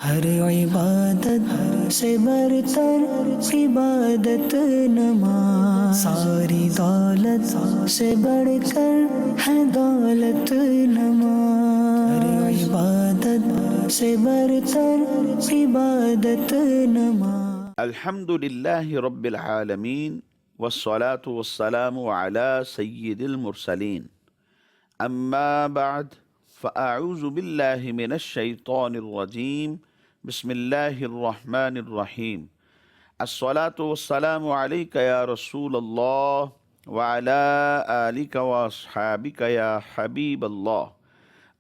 ہر عبادت سے برتر عبادت نماز، ساری دولت سے بڑھ کر ہے دولت نماز، ہر عبادت سے برتر عبادت نماز۔ الحمد لله رب العالمين والصلاة والسلام على سيد المرسلين. أما بعد فأعوذ بالله من الشيطان الرجيم. بسم الله الرحمن الرحيم. الصلاة والسلام عليك يا رسول الله وعلى آلك وأصحابك يا حبيب الله.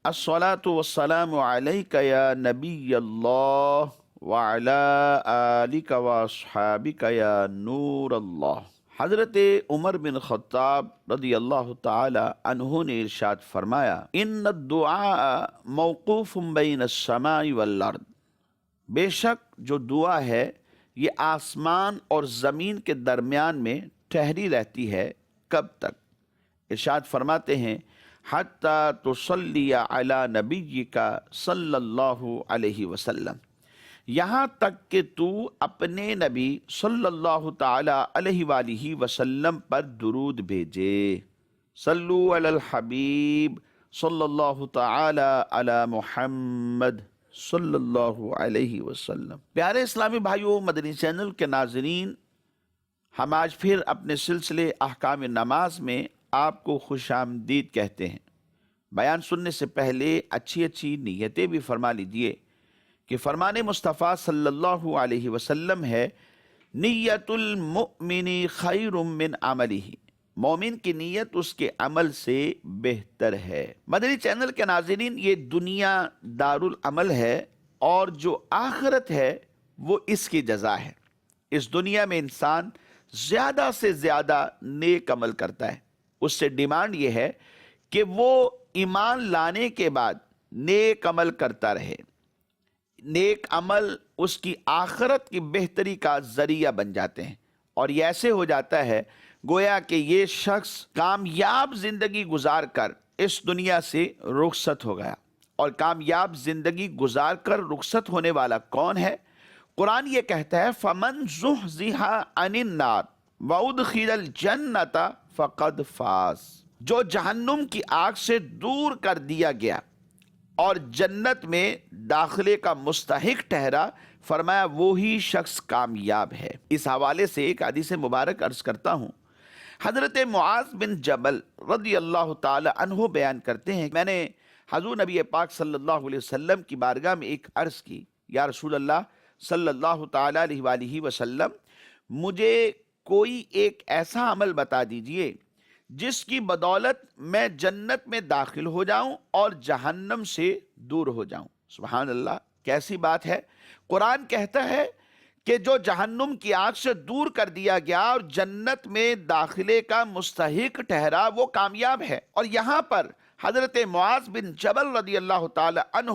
الصلاة والسلام عليك يا نبي الله وعلى آلك واصحابك یا نور اللہ۔ حضرت عمر بن خطاب رضی اللہ تعالی عنہ نے ارشاد فرمایا، ان الدعاء موقوف بین السماء والارض، بے شک جو دعا ہے یہ آسمان اور زمین کے درمیان میں ٹھہری رہتی ہے۔ کب تک؟ ارشاد فرماتے ہیں حتی تصلی علی نبیک صلی اللہ علیہ وسلم، یہاں تک کہ تو اپنے نبی صلی اللہ تعالی علیہ وآلہ وسلم پر درود بھیجے۔ صلو علی الحبیب صلی اللہ تعالی علی محمد صلی اللہ علیہ وسلم۔ پیارے اسلامی بھائیوں، مدنی چینل کے ناظرین، ہم آج پھر اپنے سلسلے احکام نماز میں آپ کو خوش آمدید کہتے ہیں۔ بیان سننے سے پہلے اچھی اچھی نیتیں بھی فرما لیجئے کہ فرمان مصطفیٰ صلی اللہ علیہ وسلم ہے، نیت المؤمن خیر من عملہ، مومن کی نیت اس کے عمل سے بہتر ہے۔ مدنی چینل کے ناظرین، یہ دنیا دارالعمل ہے اور جو آخرت ہے وہ اس کی جزا ہے۔ اس دنیا میں انسان زیادہ سے زیادہ نیک عمل کرتا ہے، اس سے ڈیمانڈ یہ ہے کہ وہ ایمان لانے کے بعد نیک عمل کرتا رہے۔ نیک عمل اس کی آخرت کی بہتری کا ذریعہ بن جاتے ہیں، اور یہ ایسے ہو جاتا ہے گویا کہ یہ شخص کامیاب زندگی گزار کر اس دنیا سے رخصت ہو گیا۔ اور کامیاب زندگی گزار کر رخصت ہونے والا کون ہے؟ قرآن یہ کہتا ہے فَمَنْ زُحْزِحَ عَنِ النَّارِ وَأُدْخِلَ الْجَنَّةَ فَقَدْ فَازَ، جو جہنم کی آگ سے دور کر دیا گیا اور جنت میں داخلے کا مستحق ٹھہرا، فرمایا وہی شخص کامیاب ہے۔ اس حوالے سے ایک حدیث مبارک عرض کرتا ہوں۔ حضرت معاذ بن جبل رضی اللہ تعالی عنہ بیان کرتے ہیں، میں نے حضور نبی پاک صلی اللہ علیہ وسلم کی بارگاہ میں ایک عرض کی، یا رسول اللہ صلی اللہ تعالی علیہ وآلہ وسلم، مجھے کوئی ایک ایسا عمل بتا دیجئے جس کی بدولت میں جنت میں داخل ہو جاؤں اور جہنم سے دور ہو جاؤں۔ سبحان اللہ، کیسی بات ہے! قرآن کہتا ہے کہ جو جہنم کی آگ سے دور کر دیا گیا اور جنت میں داخلے کا مستحق ٹھہرا وہ کامیاب ہے۔ اور یہاں پر حضرت معاذ بن جبل رضی اللہ تعالی عنہ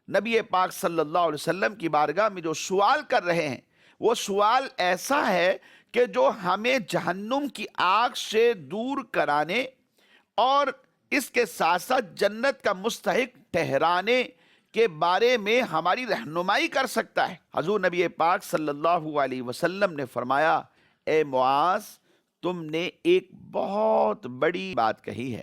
نبی پاک صلی اللہ علیہ وسلم کی بارگاہ میں جو سوال کر رہے ہیں، وہ سوال ایسا ہے کہ جو ہمیں جہنم کی آگ سے دور کرانے اور اس کے ساتھ ساتھ جنت کا مستحق ٹھہرانے کے بارے میں ہماری رہنمائی کر سکتا ہے۔ حضور نبی پاک صلی اللہ علیہ وسلم نے فرمایا، اے معاذ، تم نے ایک بہت بڑی بات کہی ہے،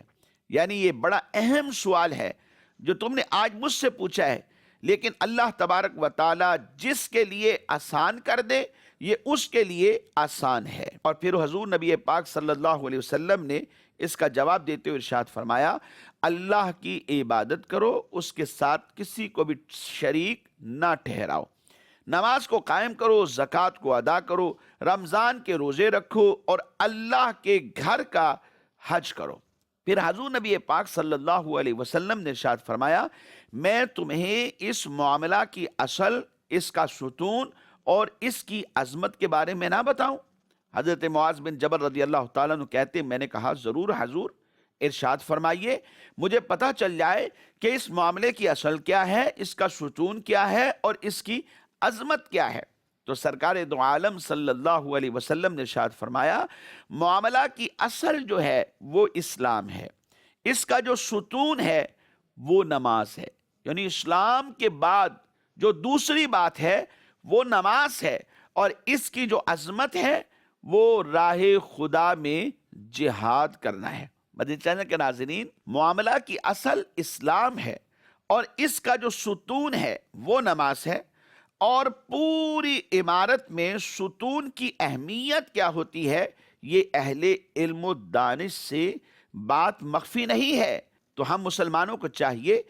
یعنی یہ بڑا اہم سوال ہے جو تم نے آج مجھ سے پوچھا ہے، لیکن اللہ تبارک و تعالی جس کے لیے آسان کر دے یہ اس کے لیے آسان ہے۔ اور پھر حضور نبی پاک صلی اللہ علیہ وسلم نے اس کا جواب دیتے ہوئے ارشاد فرمایا، اللہ کی عبادت کرو، اس کے ساتھ کسی کو بھی شریک نہ ٹھہراؤ، نماز کو قائم کرو، زکوٰۃ کو ادا کرو، رمضان کے روزے رکھو اور اللہ کے گھر کا حج کرو۔ پھر حضور نبی پاک صلی اللہ علیہ وسلم نے ارشاد فرمایا، میں تمہیں اس معاملہ کی اصل، اس کا ستون اور اس کی عظمت کے بارے میں نہ بتاؤں؟ حضرت معاذ بن جبل رضی اللہ تعالیٰ عنہ کہتے، میں نے کہا ضرور حضور، ارشاد فرمائیے، مجھے پتہ چل جائے کہ اس معاملے کی اصل کیا ہے، اس کا ستون کیا ہے اور اس کی عظمت کیا ہے۔ تو سرکار دو عالم صلی اللہ علیہ وسلم نے ارشاد فرمایا، معاملہ کی اصل جو ہے وہ اسلام ہے، اس کا جو ستون ہے وہ نماز ہے، یعنی اسلام کے بعد جو دوسری بات ہے وہ نماز ہے، اور اس کی جو عظمت ہے وہ راہ خدا میں جہاد کرنا ہے۔ مدنی چینل کے ناظرین، معاملہ کی اصل اسلام ہے، اور اس کا جو ستون ہے وہ نماز ہے، اور پوری عمارت میں ستون کی اہمیت کیا ہوتی ہے یہ اہل علم و دانش سے بات مخفی نہیں ہے۔ تو ہم مسلمانوں کو چاہیے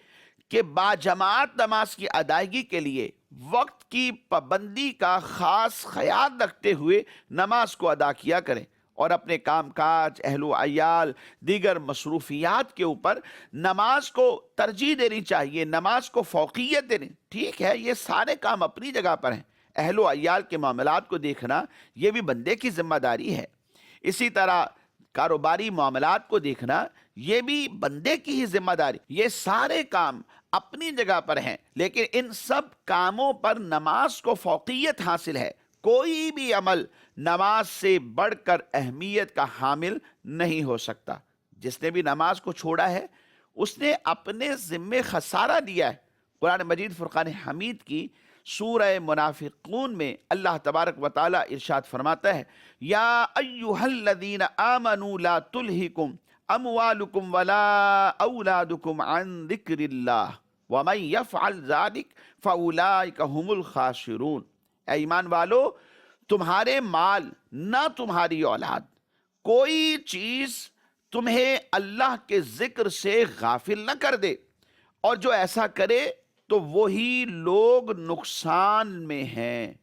کہ باجماعت نماز کی ادائیگی کے لیے وقت کی پابندی کا خاص خیال رکھتے ہوئے نماز کو ادا کیا کریں، اور اپنے کام کاج، اہل و عیال، دیگر مصروفیات کے اوپر نماز کو ترجیح دینی چاہیے، نماز کو فوقیت دینی۔ ٹھیک ہے، یہ سارے کام اپنی جگہ پر ہیں، اہل و عیال کے معاملات کو دیکھنا یہ بھی بندے کی ذمہ داری ہے، اسی طرح کاروباری معاملات کو دیکھنا یہ بھی بندے کی ہی ذمہ داری۔ یہ سارے کام اپنی جگہ پر ہیں، لیکن ان سب کاموں پر نماز کو فوقیت حاصل ہے۔ کوئی بھی عمل نماز سے بڑھ کر اہمیت کا حامل نہیں ہو سکتا۔ جس نے بھی نماز کو چھوڑا ہے اس نے اپنے ذمے خسارہ دیا ہے۔ قرآن مجید فرقان حمید کی سورہ منافقون میں اللہ تبارک و تعالی ارشاد فرماتا ہے، یا ایھا الذین آمنوا لا تلہکم اموالکم ولا اولادکم عن ذکر اللہ ومن یفعل ذلک فاولئک هم الخاسرون۔ اے ایمان والو، تمہارے مال نہ تمہاری اولاد، کوئی چیز تمہیں اللہ کے ذکر سے غافل نہ کر دے، اور جو ایسا کرے تو وہی لوگ نقصان میں ہیں۔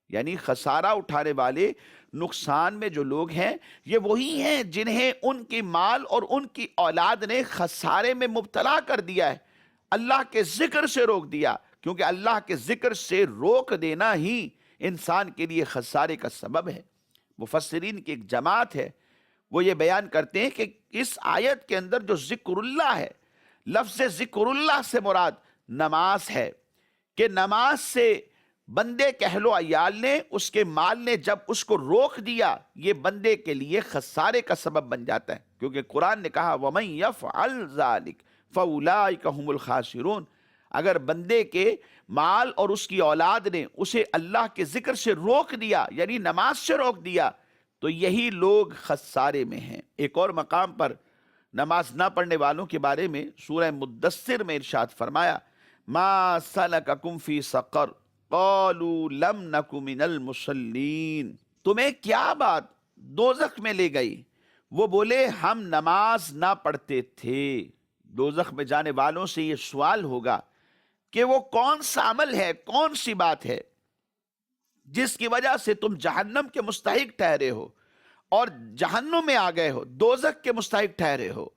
یعنی خسارہ اٹھانے والے، نقصان میں جو لوگ ہیں یہ وہی ہیں جنہیں ان کی مال اور ان کی اولاد نے خسارے میں مبتلا کر دیا ہے، اللہ کے ذکر سے روک دیا، کیونکہ اللہ کے ذکر سے روک دینا ہی انسان کے لیے خسارے کا سبب ہے۔ مفسرین کی ایک جماعت ہے، وہ یہ بیان کرتے ہیں کہ اس آیت کے اندر جو ذکر اللہ ہے، لفظ ذکر اللہ سے مراد نماز ہے، کہ نماز سے بندے کے اہل و عیال نے، اس کے مال نے جب اس کو روک دیا، یہ بندے کے لیے خسارے کا سبب بن جاتا ہے، کیونکہ قرآن نے کہا وَمَن يَفْعَلْ ذَلِكَ فَأُولَئِكَ هُمُ الْخَاسِرُونَ۔ اگر بندے کے مال اور اس کی اولاد نے اسے اللہ کے ذکر سے روک دیا، یعنی نماز سے روک دیا، تو یہی لوگ خسارے میں ہیں۔ ایک اور مقام پر نماز نہ پڑھنے والوں کے بارے میں سورہ مدثر میں ارشاد فرمایا، ما سلککم فی سقر قالوا لم نک من المصلین۔ تمہیں کیا بات دوزخ میں لے گئی؟ وہ بولے ہم نماز نہ پڑھتے تھے۔ دوزخ میں جانے والوں سے یہ سوال ہوگا کہ وہ کون سا عمل ہے، کون سی بات ہے جس کی وجہ سے تم جہنم کے مستحق ٹھہرے ہو اور جہنم میں آ گئے ہو، دوزخ کے مستحق ٹھہرے ہو؟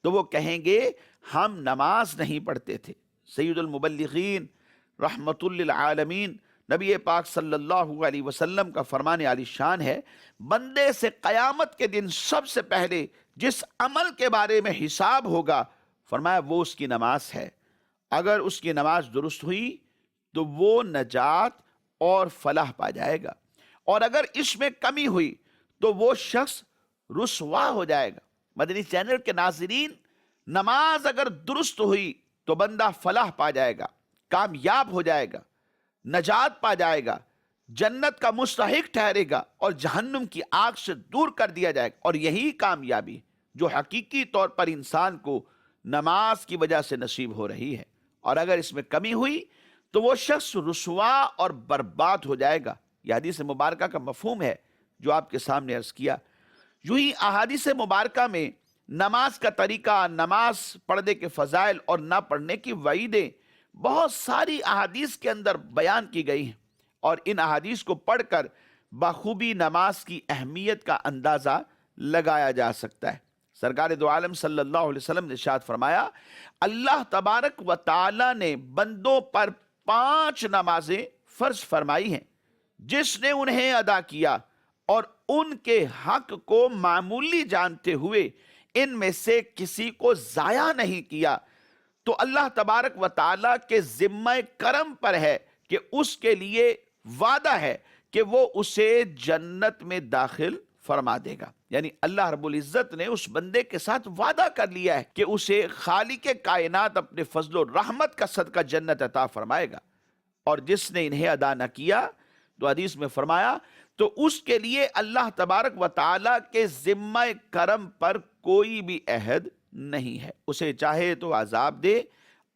تو وہ کہیں گے ہم نماز نہیں پڑھتے تھے۔ سید المبلغین رحمت للعالمین نبی پاک صلی اللہ علیہ وسلم کا فرمان عالی شان ہے، بندے سے قیامت کے دن سب سے پہلے جس عمل کے بارے میں حساب ہوگا، فرمایا وہ اس کی نماز ہے۔ اگر اس کی نماز درست ہوئی تو وہ نجات اور فلاح پا جائے گا، اور اگر اس میں کمی ہوئی تو وہ شخص رسوا ہو جائے گا۔ مدنی چینل کے ناظرین، نماز اگر درست ہوئی تو بندہ فلاح پا جائے گا، کامیاب ہو جائے گا، نجات پا جائے گا، جنت کا مستحق ٹھہرے گا، اور جہنم کی آگ سے دور کر دیا جائے گا۔ اور یہی کامیابی جو حقیقی طور پر انسان کو نماز کی وجہ سے نصیب ہو رہی ہے، اور اگر اس میں کمی ہوئی تو وہ شخص رسوا اور برباد ہو جائے گا۔ یہ حدیث مبارکہ کا مفہوم ہے جو آپ کے سامنے عرض کیا۔ یوں ہی احادیث مبارکہ میں نماز کا طریقہ، نماز پڑھنے کے فضائل اور نہ پڑھنے کی وعیدیں بہت ساری احادیث کے اندر بیان کی گئی ہیں، اور ان احادیث کو پڑھ کر بخوبی نماز کی اہمیت کا اندازہ لگایا جا سکتا ہے۔ سرکار دو عالم صلی اللہ علیہ وسلم نے ارشاد فرمایا، اللہ تبارک و تعالی نے بندوں پر 5 نمازیں فرض فرمائی ہیں، جس نے انہیں ادا کیا اور ان کے حق کو معمولی جانتے ہوئے ان میں سے کسی کو ضائع نہیں کیا، تو اللہ تبارک و تعالیٰ کے ذمہ کرم پر ہے کہ اس کے لیے وعدہ ہے کہ وہ اسے جنت میں داخل فرما دے گا۔ یعنی اللہ رب العزت نے اس بندے کے ساتھ وعدہ کر لیا ہے کہ اسے خالق کائنات اپنے فضل و رحمت کا صدقہ جنت عطا فرمائے گا۔ اور جس نے انہیں ادا نہ کیا تو حدیث میں فرمایا تو اس کے لیے اللہ تبارک و تعالیٰ کے ذمہ کرم پر کوئی بھی عہد نہیں ہے، اسے چاہے تو عذاب دے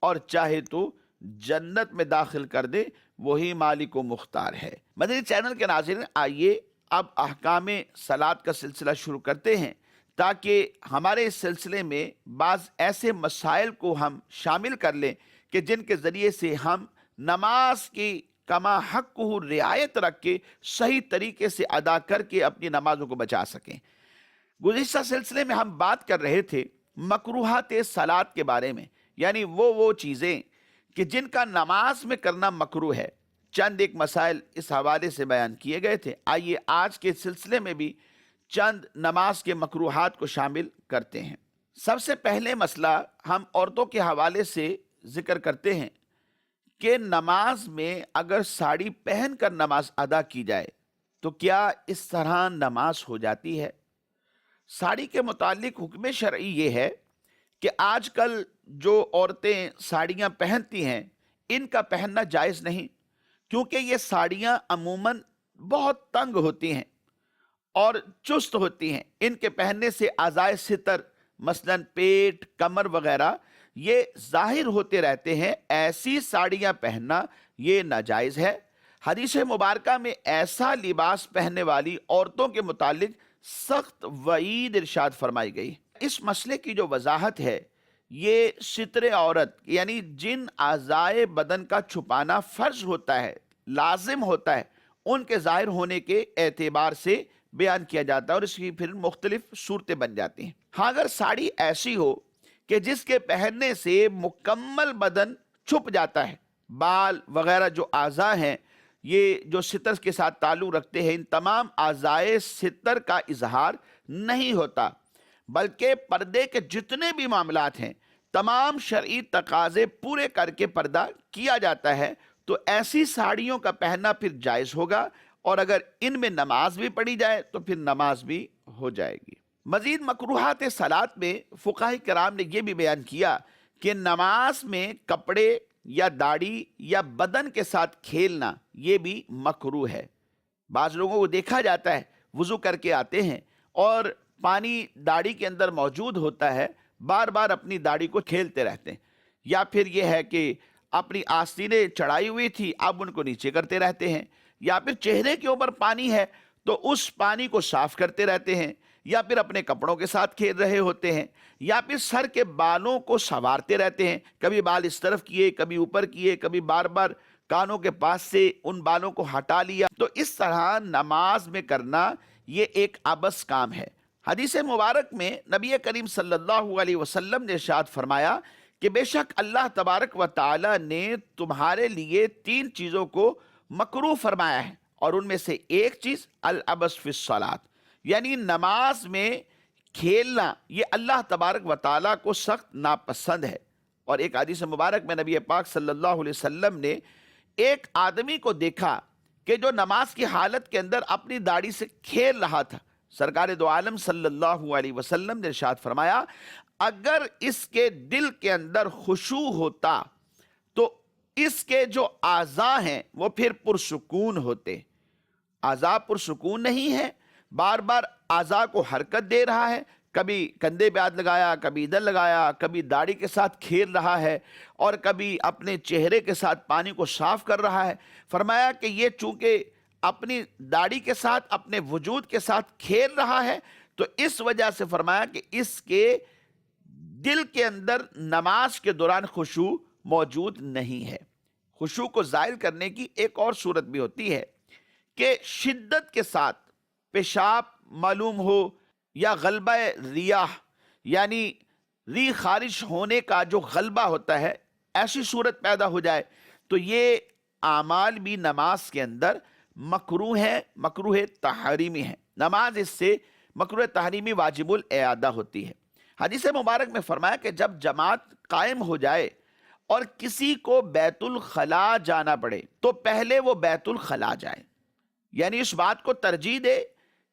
اور چاہے تو جنت میں داخل کر دے، وہی مالک و مختار ہے۔ مدنی چینل کے ناظرین، آئیے اب احکام صلاۃ کا سلسلہ شروع کرتے ہیں تاکہ ہمارے اس سلسلے میں بعض ایسے مسائل کو ہم شامل کر لیں کہ جن کے ذریعے سے ہم نماز کی کما حق رعایت رکھ کے صحیح طریقے سے ادا کر کے اپنی نمازوں کو بچا سکیں۔ گزشتہ سلسلے میں ہم بات کر رہے تھے مکروہات صلاۃ کے بارے میں، یعنی وہ چیزیں کہ جن کا نماز میں کرنا مکروہ ہے۔ چند ایک مسائل اس حوالے سے بیان کیے گئے تھے۔ آئیے آج کے سلسلے میں بھی چند نماز کے مکروہات کو شامل کرتے ہیں۔ سب سے پہلے مسئلہ ہم عورتوں کے حوالے سے ذکر کرتے ہیں کہ نماز میں اگر ساڑی پہن کر نماز ادا کی جائے تو کیا اس طرح نماز ہو جاتی ہے؟ ساڑی کے متعلق حکم شرعی یہ ہے کہ آج کل جو عورتیں ساڑیاں پہنتی ہیں ان کا پہننا جائز نہیں، کیونکہ یہ ساڑیاں عموماً بہت تنگ ہوتی ہیں اور چست ہوتی ہیں۔ ان کے پہننے سے اعضائے ستر مثلاً پیٹ، کمر وغیرہ یہ ظاہر ہوتے رہتے ہیں۔ ایسی ساڑیاں پہننا یہ ناجائز ہے۔ حدیث مبارکہ میں ایسا لباس پہننے والی عورتوں کے متعلق سخت وعید ارشاد فرمائی گئی۔ اس مسئلے کی جو وضاحت ہے، یہ ستر عورت یعنی جن اعضائے بدن کا چھپانا فرض ہوتا ہے، لازم ہوتا ہے، ان کے ظاہر ہونے کے اعتبار سے بیان کیا جاتا ہے اور اس کی پھر مختلف صورتیں بن جاتی ہیں۔ ہاں اگر ساڑی ایسی ہو کہ جس کے پہننے سے مکمل بدن چھپ جاتا ہے، بال وغیرہ جو اعضاء ہیں یہ جو ستر کے ساتھ تعلق رکھتے ہیں، ان تمام اعضائے ستر کا اظہار نہیں ہوتا، بلکہ پردے کے جتنے بھی معاملات ہیں تمام شرعی تقاضے پورے کر کے پردہ کیا جاتا ہے، تو ایسی ساڑیوں کا پہننا پھر جائز ہوگا، اور اگر ان میں نماز بھی پڑھی جائے تو پھر نماز بھی ہو جائے گی۔ مزید مکروہات صلاۃ میں فقہاء کرام نے یہ بھی بیان کیا کہ نماز میں کپڑے یا داڑھی یا بدن کے ساتھ کھیلنا یہ بھی مکروہ ہے۔ بعض لوگوں کو دیکھا جاتا ہے وضو کر کے آتے ہیں اور پانی داڑھی کے اندر موجود ہوتا ہے، بار بار اپنی داڑھی کو کھیلتے رہتے ہیں، یا پھر یہ ہے کہ اپنی آستینیں چڑھائی ہوئی تھی اب ان کو نیچے کرتے رہتے ہیں، یا پھر چہرے کے اوپر پانی ہے تو اس پانی کو صاف کرتے رہتے ہیں، یا پھر اپنے کپڑوں کے ساتھ کھیل رہے ہوتے ہیں، یا پھر سر کے بالوں کو سنوارتے رہتے ہیں، کبھی بال اس طرف کیے، کبھی اوپر کیے، کبھی بار بار کانوں کے پاس سے ان بالوں کو ہٹا لیا۔ تو اس طرح نماز میں کرنا یہ ایک عبث کام ہے۔ حدیث مبارک میں نبی کریم صلی اللہ علیہ وسلم نے ارشاد فرمایا کہ بے شک اللہ تبارک و تعالی نے تمہارے لیے 3 چیزوں کو مکروہ فرمایا ہے، اور ان میں سے ایک چیز العبث فی الصلاۃ، یعنی نماز میں کھیلنا یہ اللہ تبارک و تعالیٰ کو سخت ناپسند ہے۔ اور ایک حدیث مبارک میں نبی پاک صلی اللہ علیہ وسلم نے ایک آدمی کو دیکھا کہ جو نماز کی حالت کے اندر اپنی داڑھی سے کھیل رہا تھا۔ سرکار دو عالم صلی اللہ علیہ وسلم نے ارشاد فرمایا اگر اس کے دل کے اندر خشوع ہوتا تو اس کے جو اعضاء ہیں وہ پھر پرسکون ہوتے۔ اعضاء پرسکون نہیں ہے، بار بار اعضاء کو حرکت دے رہا ہے، کبھی کندھے پہ ہاتھ لگایا، کبھی ادھر لگایا، کبھی داڑھی کے ساتھ کھیل رہا ہے، اور کبھی اپنے چہرے کے ساتھ پانی کو صاف کر رہا ہے۔ فرمایا کہ یہ چونکہ اپنی داڑھی کے ساتھ اپنے وجود کے ساتھ کھیل رہا ہے، تو اس وجہ سے فرمایا کہ اس کے دل کے اندر نماز کے دوران خشوع موجود نہیں ہے۔ خشوع کو زائل کرنے کی ایک اور صورت بھی ہوتی ہے کہ شدت کے ساتھ پیشاب معلوم ہو یا غلبہ ریاح یعنی ری خارج ہونے کا جو غلبہ ہوتا ہے، ایسی صورت پیدا ہو جائے تو یہ اعمال بھی نماز کے اندر مکروہ ہے، مکروہ تحریمی ہے۔ نماز اس سے مکروہ تحریمی واجب الاعادہ ہوتی ہے۔ حدیث مبارک میں فرمایا کہ جب جماعت قائم ہو جائے اور کسی کو بیت الخلاء جانا پڑے تو پہلے وہ بیت الخلاء جائے، یعنی اس بات کو ترجیح دے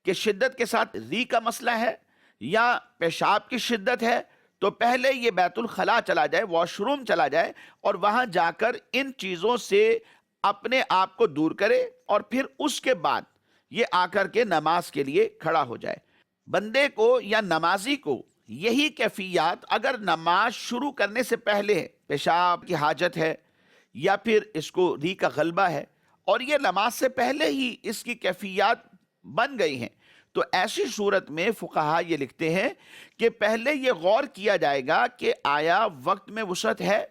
کہ شدت کے ساتھ ری کا مسئلہ ہے یا پیشاب کی شدت ہے تو پہلے یہ بیت الخلاء چلا جائے، واش روم چلا جائے، اور وہاں جا کر ان چیزوں سے اپنے آپ کو دور کرے اور پھر اس کے بعد یہ آ کر کے نماز کے لیے کھڑا ہو جائے۔ بندے کو یا نمازی کو یہی کیفیات اگر نماز شروع کرنے سے پہلے ہے، پیشاب کی حاجت ہے یا پھر اس کو ری کا غلبہ ہے اور یہ نماز سے پہلے ہی اس کی کیفیات بن گئی ہیں، تو ایسی صورت میں فقہا یہ لکھتے ہیں کہ پہلے یہ غور کیا جائے گا کہ آیا وقت میں وسعت ہے،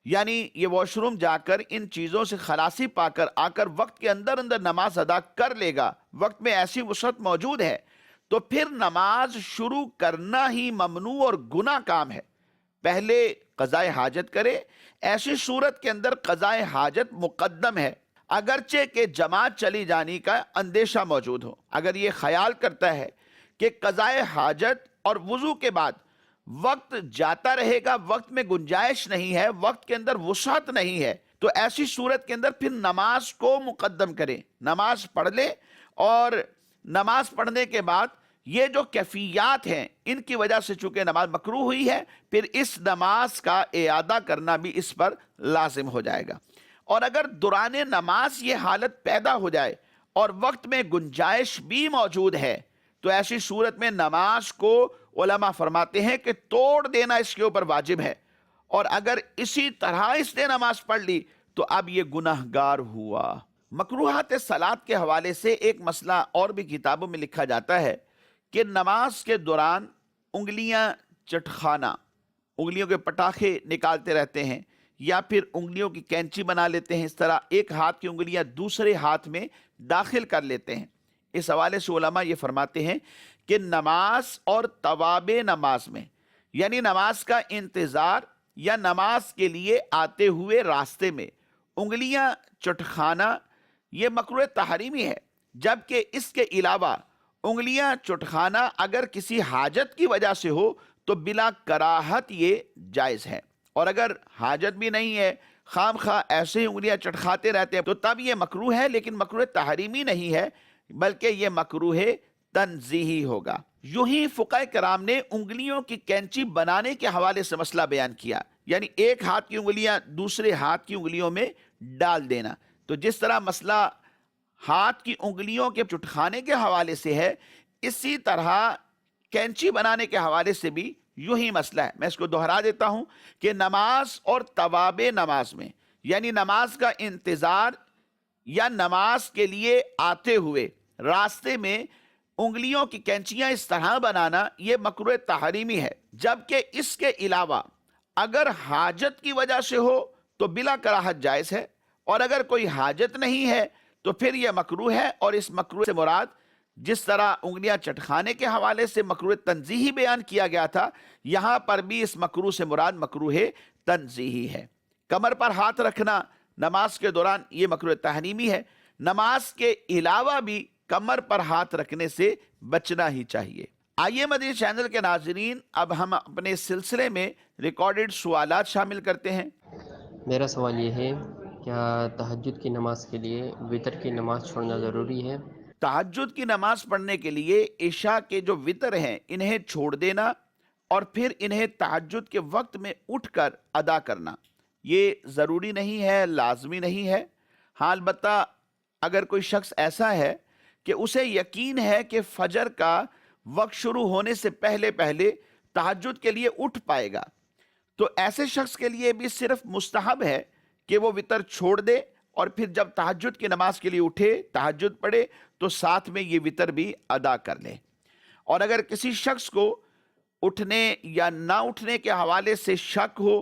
یعنی یہ واش روم جا کر ان چیزوں سے خلاصی پا کر آ کر وقت کے اندر اندر نماز ادا کر لے گا، وقت میں ایسی وسعت موجود ہے، تو پھر نماز شروع کرنا ہی ممنوع اور گناہ کام ہے۔ پہلے قضاء حاجت کرے، ایسی صورت کے اندر قضاء حاجت مقدم ہے، اگرچہ کہ جماعت چلی جانے کا اندیشہ موجود ہو۔ اگر یہ خیال کرتا ہے کہ قضاء حاجت اور وضو کے بعد وقت جاتا رہے گا، وقت میں گنجائش نہیں ہے، وقت کے اندر وسعت نہیں ہے، تو ایسی صورت کے اندر پھر نماز کو مقدم کرے، نماز پڑھ لے، اور نماز پڑھنے کے بعد یہ جو کیفیات ہیں ان کی وجہ سے چونکہ نماز مکروہ ہوئی ہے، پھر اس نماز کا اعادہ کرنا بھی اس پر لازم ہو جائے گا۔ اور اگر دوران نماز یہ حالت پیدا ہو جائے اور وقت میں گنجائش بھی موجود ہے، تو ایسی صورت میں نماز کو علماء فرماتے ہیں کہ توڑ دینا اس کے اوپر واجب ہے، اور اگر اسی طرح اس نے نماز پڑھ لی تو اب یہ گناہ گار ہوا۔ مکروہات صلاۃ کے حوالے سے ایک مسئلہ اور بھی کتابوں میں لکھا جاتا ہے کہ نماز کے دوران انگلیاں چٹخانا، انگلیوں کے پٹاخے نکالتے رہتے ہیں یا پھر انگلیوں کی کینچی بنا لیتے ہیں، اس طرح ایک ہاتھ کی انگلیاں دوسرے ہاتھ میں داخل کر لیتے ہیں۔ اس حوالے سے علماء یہ فرماتے ہیں کہ نماز اور تواب نماز میں، یعنی نماز کا انتظار یا نماز کے لیے آتے ہوئے راستے میں انگلیاں چٹخانا یہ مکروہ تحریمی ہے، جبکہ اس کے علاوہ انگلیاں چٹخانا اگر کسی حاجت کی وجہ سے ہو تو بلا کراہت یہ جائز ہے، اور اگر حاجت بھی نہیں ہے، خام خواہ ایسے ہی انگلیاں چٹخاتے رہتے ہیں، تو تب یہ مکروہ ہے، لیکن مکروہ تحریمی نہیں ہے بلکہ یہ مکروہ تنزیہی ہوگا۔ یوں ہی فقہاء کرام نے انگلیوں کی کینچی بنانے کے حوالے سے مسئلہ بیان کیا، یعنی ایک ہاتھ کی انگلیاں دوسرے ہاتھ کی انگلیوں میں ڈال دینا۔ تو جس طرح مسئلہ ہاتھ کی انگلیوں کے چٹخانے کے حوالے سے ہے، اسی طرح کینچی بنانے کے حوالے سے بھی یوں ہی مسئلہ ہے۔ میں اس کو دہرا دیتا ہوں کہ نماز اور تواب نماز میں، یعنی نماز کا انتظار یا نماز کے لیے آتے ہوئے راستے میں انگلیوں کی کینچیاں اس طرح بنانا یہ مکروہ تحریمی ہے، جبکہ اس کے علاوہ اگر حاجت کی وجہ سے ہو تو بلا کراہت جائز ہے، اور اگر کوئی حاجت نہیں ہے تو پھر یہ مکروہ ہے۔ اور اس مکروہ سے مراد جس طرح انگلیاں چٹخانے کے حوالے سے مکروہ تنزیہی بیان کیا گیا تھا، یہاں پر بھی اس مکروہ سے مراد مکروہ تنزیہی ہے۔ کمر پر ہاتھ رکھنا نماز کے دوران یہ مکروہ تحریمی ہے، نماز کے علاوہ بھی کمر پر ہاتھ رکھنے سے بچنا ہی چاہیے۔ آئیے مدنی چینل کے ناظرین، اب ہم اپنے سلسلے میں ریکارڈڈ سوالات شامل کرتے ہیں۔ میرا سوال یہ ہے، کیا تہجد کی نماز کے لیے وتر کی نماز چھوڑنا ضروری ہے؟ تہجد کی نماز پڑھنے کے لیے عشاء کے جو وتر ہیں انہیں چھوڑ دینا اور پھر انہیں تہجد کے وقت میں اٹھ کر ادا کرنا یہ ضروری نہیں ہے، لازمی نہیں ہے۔ ہاں البتہ اگر کوئی شخص ایسا ہے کہ اسے یقین ہے کہ فجر کا وقت شروع ہونے سے پہلے پہلے تہجد کے لیے اٹھ پائے گا، تو ایسے شخص کے لیے بھی صرف مستحب ہے کہ وہ وتر چھوڑ دے اور پھر جب تہجد کی نماز کے لیے اٹھے، تہجد پڑھے، تو ساتھ میں یہ وتر بھی ادا کر لے۔ اور اگر کسی شخص کو اٹھنے یا نہ اٹھنے کے حوالے سے شک ہو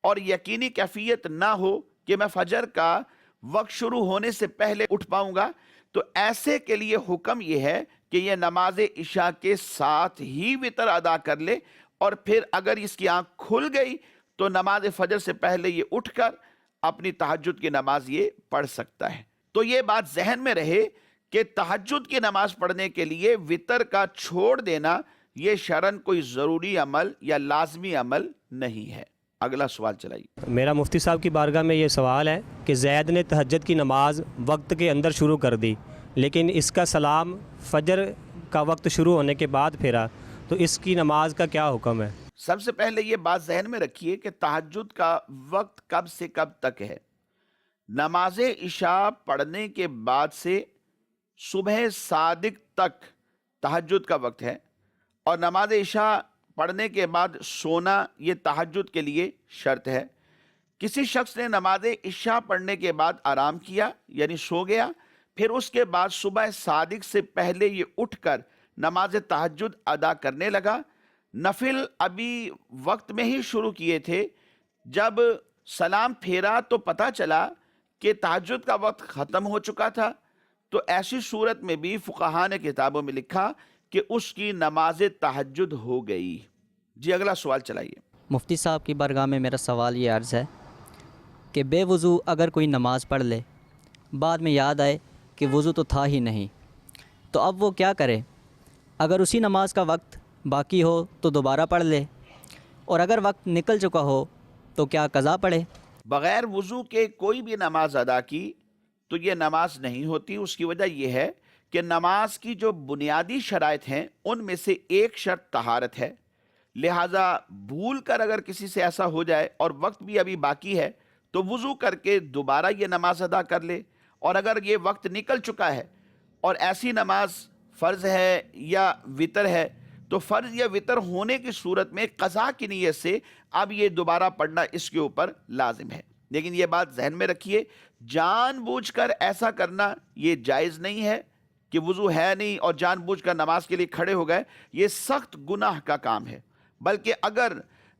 اور یقینی کیفیت نہ ہو کہ میں فجر کا وقت شروع ہونے سے پہلے اٹھ پاؤں گا، تو ایسے کے لیے حکم یہ ہے کہ یہ نماز عشاء کے ساتھ ہی وتر ادا کر لے، اور پھر اگر اس کی آنکھ کھل گئی تو نماز فجر سے پہلے یہ اٹھ کر اپنی تہجد کی نماز یہ پڑھ سکتا ہے۔ تو یہ بات ذہن میں رہے کہ تہجد کی نماز پڑھنے کے لیے وتر کا چھوڑ دینا یہ شرعاً کوئی ضروری عمل یا لازمی عمل نہیں ہے۔ اگلا سوال چلائیے۔ میرا مفتی صاحب کی بارگاہ میں یہ سوال ہے کہ زید نے تہجد کی نماز وقت کے اندر شروع کر دی، لیکن اس کا سلام فجر کا وقت شروع ہونے کے بعد پھیرا، تو اس کی نماز کا کیا حکم ہے؟ سب سے پہلے یہ بات ذہن میں رکھیے کہ تہجد کا وقت کب سے کب تک ہے۔ نماز عشاء پڑھنے کے بعد سے صبح صادق تک تہجد کا وقت ہے، اور نماز عشاء پڑھنے کے بعد سونا یہ تہجد کے لیے شرط ہے۔ کسی شخص نے نماز عشاء پڑھنے کے بعد آرام کیا یعنی سو گیا، پھر اس کے بعد صبح صادق سے پہلے یہ اٹھ کر نماز تہجد ادا کرنے لگا، نفل ابھی وقت میں ہی شروع کیے تھے، جب سلام پھیرا تو پتہ چلا کہ تہجد کا وقت ختم ہو چکا تھا، تو ایسی صورت میں بھی فقہاء نے کتابوں میں لکھا کہ اس کی نماز تہجد ہو گئی۔ جی اگلا سوال چلائیے۔ مفتی صاحب کی بارگاہ میں میرا سوال یہ عرض ہے کہ بے وضو اگر کوئی نماز پڑھ لے، بعد میں یاد آئے کہ وضو تو تھا ہی نہیں، تو اب وہ کیا کرے؟ اگر اسی نماز کا وقت باقی ہو تو دوبارہ پڑھ لے، اور اگر وقت نکل چکا ہو تو کیا قضا پڑھے؟ بغیر وضو کے کوئی بھی نماز ادا کی تو یہ نماز نہیں ہوتی۔ اس کی وجہ یہ ہے کہ نماز کی جو بنیادی شرائط ہیں ان میں سے ایک شرط طہارت ہے، لہٰذا بھول کر اگر کسی سے ایسا ہو جائے اور وقت بھی ابھی باقی ہے تو وضو کر کے دوبارہ یہ نماز ادا کر لے، اور اگر یہ وقت نکل چکا ہے اور ایسی نماز فرض ہے یا وتر ہے تو فرض یا وتر ہونے کی صورت میں قضا کی نیت سے اب یہ دوبارہ پڑھنا اس کے اوپر لازم ہے۔ لیکن یہ بات ذہن میں رکھیے، جان بوجھ کر ایسا کرنا یہ جائز نہیں ہے کہ وضو ہے نہیں اور جان بوجھ کر نماز کے لیے کھڑے ہو گئے، یہ سخت گناہ کا کام ہے۔ بلکہ اگر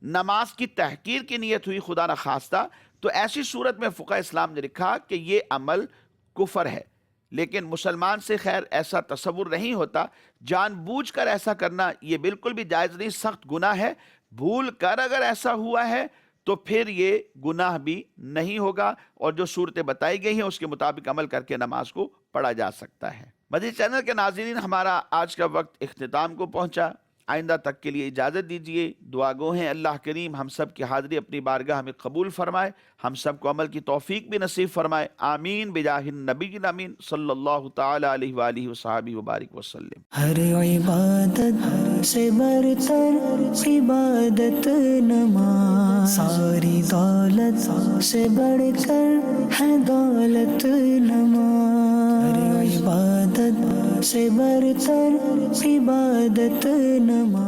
نماز کی تحقیر کی نیت ہوئی خدا نخواستہ تو ایسی صورت میں فقہ اسلام نے لکھا کہ یہ عمل کفر ہے۔ لیکن مسلمان سے خیر ایسا تصور نہیں ہوتا، جان بوجھ کر ایسا کرنا یہ بالکل بھی جائز نہیں، سخت گناہ ہے۔ بھول کر اگر ایسا ہوا ہے تو پھر یہ گناہ بھی نہیں ہوگا، اور جو صورتیں بتائی گئی ہیں اس کے مطابق عمل کر کے نماز کو پڑھا جا سکتا ہے۔ مدنی چینل کے ناظرین، ہمارا آج کا وقت اختتام کو پہنچا۔ آئندہ تک کے لیے اجازت دیجیے، دعا گو ہیں اللہ کریم ہم سب کی حاضری اپنی بارگاہ میں قبول فرمائے، ہم سب کو عمل کی توفیق بھی نصیب فرمائے، آمین بجاہ النبی الامین صلی اللہ تعالی علیہ وآلہ وصحبہ وبارک وسلم۔ ہر عبادت سے برتر عبادت نماز، ساری دولت سے بڑھ کر ہے دولت نماز، ہر عبادت سے برتر عبادت نماز۔